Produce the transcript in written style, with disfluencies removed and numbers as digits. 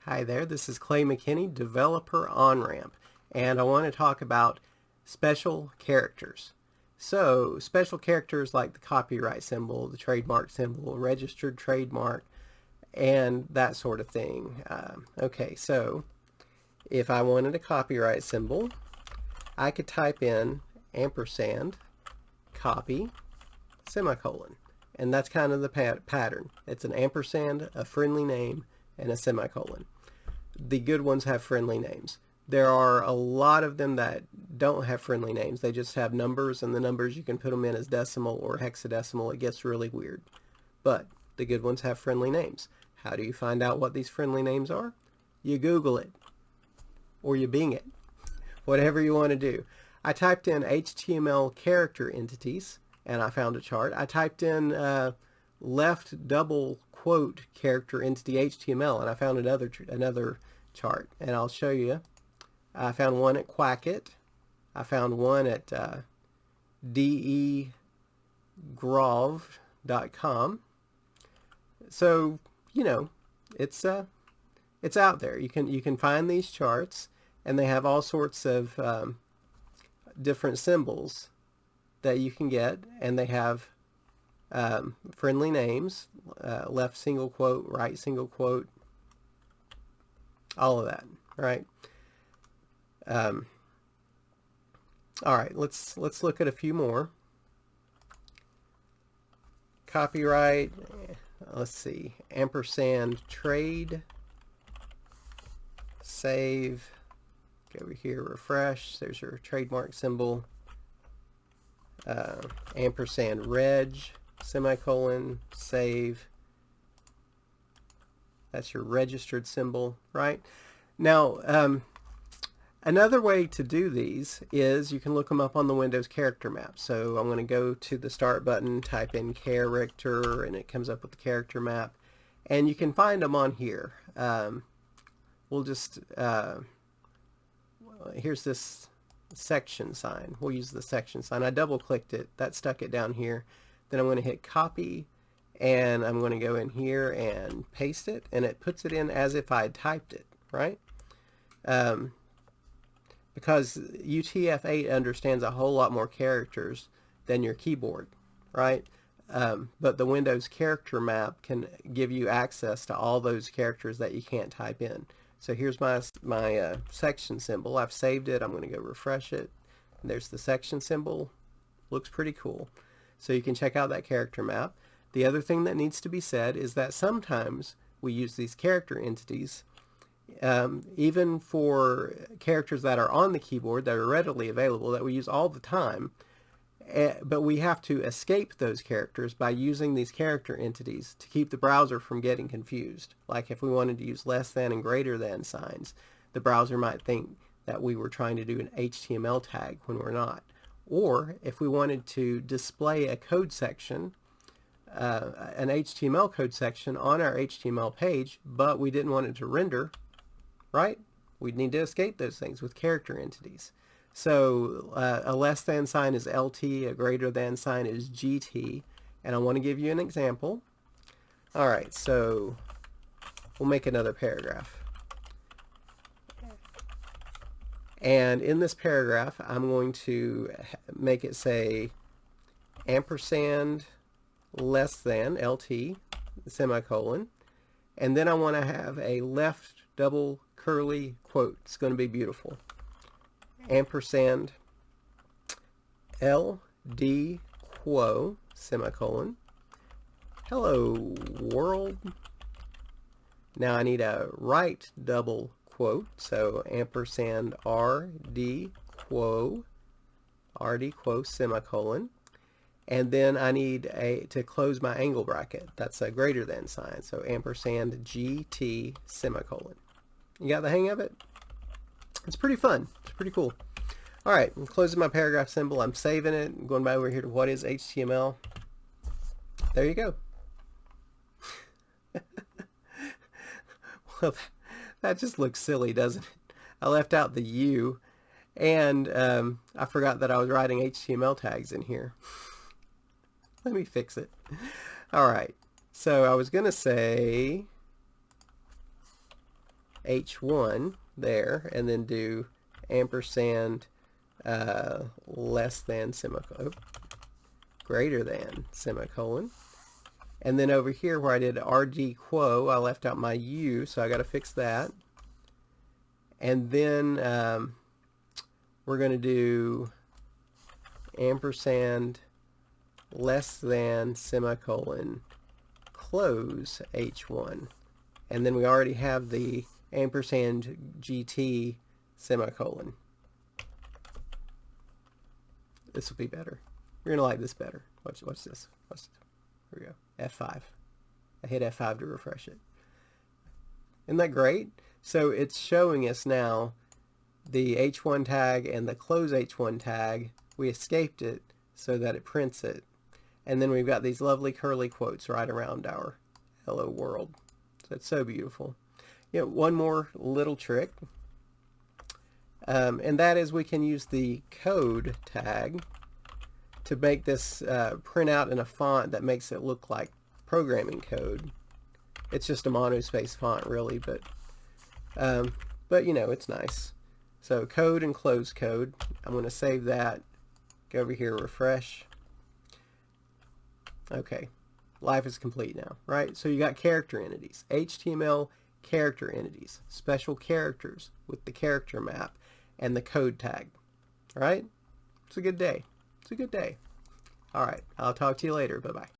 Hi there, this is Clay McKinney, Developer OnRamp, and I want to talk about special characters. So, special characters like the copyright symbol, the trademark symbol, registered trademark, and that sort of thing. Okay, so if I wanted a copyright symbol, I could type in ampersand, copy, semicolon. And that's kind of the pattern. It's an ampersand, a friendly name, and a semicolon. The good ones have friendly names. There are a lot of them that don't have friendly names. They just have numbers, and the numbers you can put them in as decimal or hexadecimal. It gets really weird. But the good ones have friendly names. How do you find out what these friendly names are? You Google it. Or you Bing it. Whatever you want to do. I typed in HTML character entities, and I found a chart. I typed in left double quote character entity HTML, and I found another chart, and I'll show you. I found one at Quackit. I found one at degrov.com. So it's out there. You can find these charts, and they have all sorts of different symbols that you can get, and they have friendly names, left single quote, right single quote, all of that, right? All right, let's look at a few more. Copyright, let's see, ampersand trade, save, go over here, refresh, there's your trademark symbol, ampersand reg, semicolon, save. That's your registered symbol, right? Now, another way to do these is you can look them up on the Windows character map. So I'm going to go to the start button, type in character, and it comes up with the character map. And you can find them on here. We'll just, here's this section sign. We'll use the section sign. I double clicked it. That stuck it down here. Then I'm going to hit copy, and I'm going to go in here and paste it, and it puts it in as if I had typed it, right? Because UTF-8 understands a whole lot more characters than your keyboard, right? But the Windows character map can give you access to all those characters that you can't type in. So here's my section symbol. I've saved it. I'm going to go refresh it. And there's the section symbol. Looks pretty cool. So you can check out that character map. The other thing that needs to be said is that sometimes we use these character entities even for characters that are on the keyboard that are readily available, that we use all the time, but we have to escape those characters by using these character entities to keep the browser from getting confused. Like if we wanted to use less than and greater than signs, the browser might think that we were trying to do an HTML tag when we're not. Or if we wanted to display a code section, an HTML code section on our HTML page, but we didn't want it to render, right? We'd need to escape those things with character entities. So a less than sign is LT, a greater than sign is GT, and I want to give you an example. All right, so we'll make another paragraph. And in this paragraph, I'm going to make it say ampersand less than LT, semicolon, and then I want to have a left double curly quote. It's going to be beautiful. Ampersand LD quo, semicolon. Hello world. Now I need a right double quote, so ampersand RD quo, semicolon. And then I need to close my angle bracket. That's a greater than sign, so ampersand GT, semicolon. You got the hang of it? It's pretty fun. It's pretty cool. All right, I'm closing my paragraph symbol. I'm saving it. I'm going back over here to what is HTML. There you go. Well, that just looks silly, doesn't it? I left out the U, and I forgot that I was writing HTML tags in here. Let me fix it. All right, so I was going to say H1 there, and then do ampersand less than semicolon, greater than semicolon. And then over here where I did RD quo, I left out my U, so I got to fix that. And then we're going to do ampersand less than semicolon close H1. And then we already have the ampersand GT semicolon. This will be better. You're going to like this better. Watch this. Here we go. F5. I hit F5 to refresh it. Isn't that great? So it's showing us now the H1 tag and the close H1 tag. We escaped it so that it prints it. And then we've got these lovely curly quotes right around our hello world. So it's so beautiful. You know, one more little trick, and that is we can use the code tag to make this print out in a font that makes it look like programming code. It's just a monospace font really, but you know, it's nice. So code and close code. I'm going to save that. Go over here, refresh. Okay, life is complete now, right? So you got character entities, HTML character entities, special characters with the character map, and the code tag, right? It's a good day. It's a good day. All right, I'll talk to you later. Bye-bye.